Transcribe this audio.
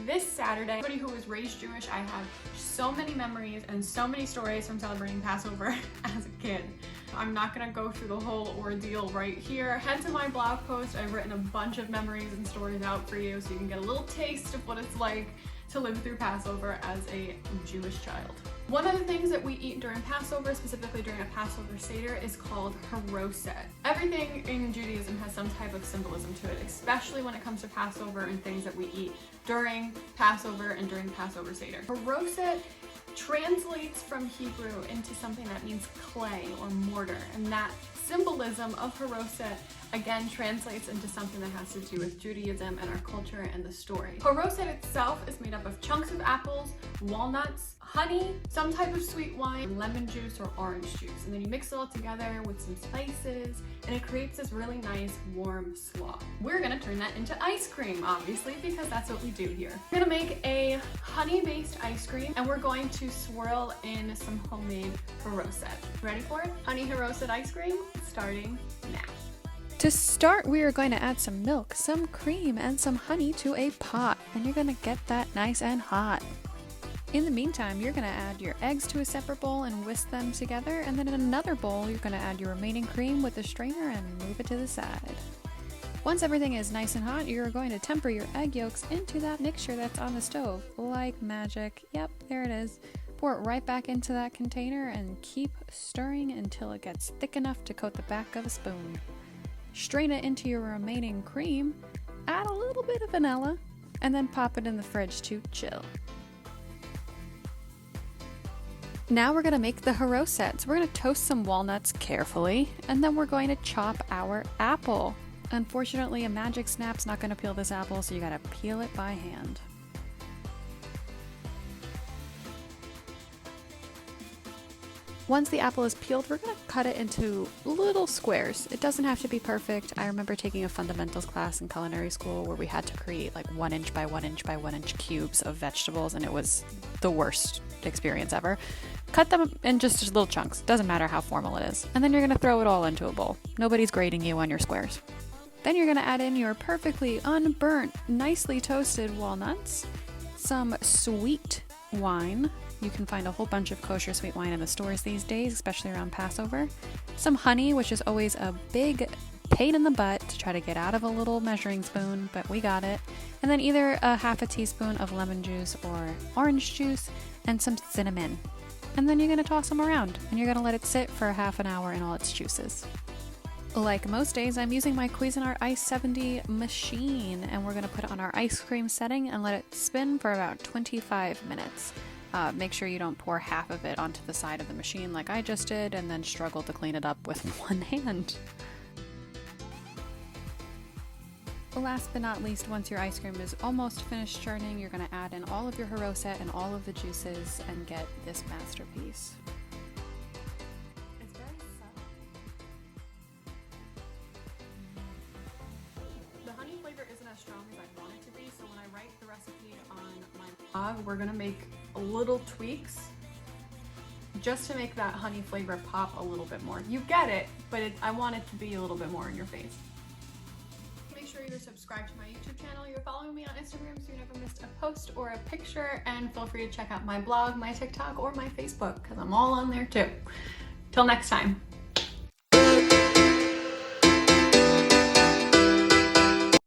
this Saturday. Anybody who was raised Jewish, I have so many memories and so many stories from celebrating Passover as a kid. I'm not gonna go through the whole ordeal right here. Head to my blog post. I've written a bunch of memories and stories out for you so you can get a little taste of what it's like to live through Passover as a Jewish child. One of the things that we eat during Passover, specifically during a Passover Seder, is called Charoset. Everything in Judaism has some type of symbolism to it, especially when it comes to Passover and things that we eat during Passover and during Passover Seder. Charoset translates from Hebrew into something that means clay or mortar, and that symbolism of Charoset again translates into something that has to do with Judaism and our culture and the story. Charoset itself is made up of chunks of apples, walnuts, honey, some type of sweet wine, lemon juice or orange juice, and then you mix it all together with some spices and it creates this really nice warm slaw. We're gonna turn that into ice cream, obviously, because that's what we do here. We're gonna make a honey-based ice cream and we're going to swirl in some homemade Charoset. Ready for it? Honey Charoset ice cream starting now. To start, we are going to add some milk, some cream, and some honey to a pot, and you're going to get that nice and hot. In the meantime, you're going to add your eggs to a separate bowl and whisk them together, and then in another bowl, you're going to add your remaining cream with a strainer and move it to the side. Once everything is nice and hot, you're going to temper your egg yolks into that mixture that's on the stove, like magic. Yep, there it is. Pour it right back into that container and keep stirring until it gets thick enough to coat the back of a spoon. Strain it into your remaining cream, add a little bit of vanilla, and then pop it in the fridge to chill. Now we're going to make the Charosets. We're going to toast some walnuts carefully, and then we're going to chop our apple. Unfortunately, a magic snap's not going to peel this apple, so you got to peel it by hand. Once the apple is peeled, we're going to cut it into little squares. It doesn't have to be perfect. I remember taking a fundamentals class in culinary school where we had to create like 1 inch by 1 inch by 1 inch cubes of vegetables, and it was the worst experience ever. Cut them in just little chunks. Doesn't matter how formal it is. And then you're going to throw it all into a bowl. Nobody's grading you on your squares. Then you're going to add in your perfectly unburnt, nicely toasted walnuts, some sweet wine. You can find a whole bunch of kosher sweet wine in the stores these days, especially around Passover. Some honey, which is always a big pain in the butt to try to get out of a little measuring spoon, but we got it. And then either a half a teaspoon of lemon juice or orange juice and some cinnamon. And then you're going to toss them around and you're going to let it sit for half an hour in all its juices. Like most days, I'm using my Cuisinart Ice 70 machine, and we're going to put it on our ice cream setting and let it spin for about 25 minutes. Make sure you don't pour half of it onto the side of the machine like I just did and then struggle to clean it up with one hand. Last but not least, once your ice cream is almost finished churning, you're going to add in all of your Charoset and all of the juices and get this masterpiece. It's very subtle. The honey flavor isn't as strong as I want it to be, so when I write the recipe on my blog, we're going to make little tweaks just to make that honey flavor pop a little bit more. You get it, but I want it to be a little bit more in your face. Make sure you're subscribed to my YouTube channel. You're following me on Instagram so you never missed a post or a picture, and feel free to check out my blog, my TikTok, or my Facebook, because I'm all on there too. Till next time.